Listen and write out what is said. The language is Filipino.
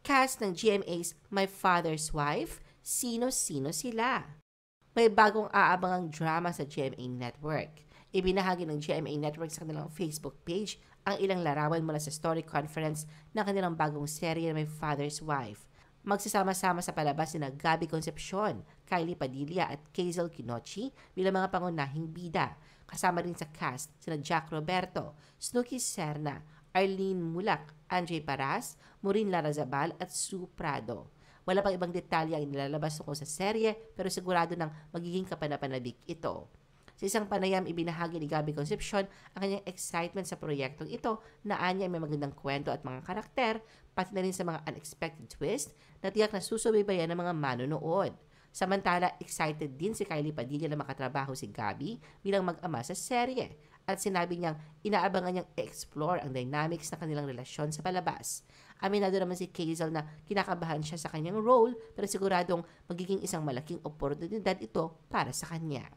Cast ng GMA's My Father's Wife, sino-sino sila? May bagong aabangang drama sa GMA Network. Ibinahagi ng GMA Network sa kanilang Facebook page ang ilang larawan mula sa story conference ng kanilang bagong serye na My Father's Wife. Magsasama-sama sa palabas sina Gabby Concepcion, Kylie Padilla at Kazel Kinochi bilang mga pangunahing bida. Kasama rin sa cast sina Jack Roberto, Snooki Serna, Arlene Mulak, Andre Paras, Maureen Larazabal at Sue Prado. Wala pang ibang detalye ang nilalabas tungkol sa serye pero sigurado ng magiging kapanapanabik ito. Sa isang panayam, ibinahagi ni Gabby Concepcion ang kanyang excitement sa proyektong ito na anya may magandang kwento at mga karakter, pati na rin sa mga unexpected twist na tiyak na susubaybayan ng mga manonood. Samantala, excited din si Kylie Padilla na makatrabaho si Gabby bilang mag-ama sa serye at sinabi niyang inaabangan niyang explore ang dynamics ng kanilang relasyon sa palabas. Aminado naman si Kazel na kinakabahan siya sa kanyang role pero siguradong magiging isang malaking oportunidad ito para sa kanya.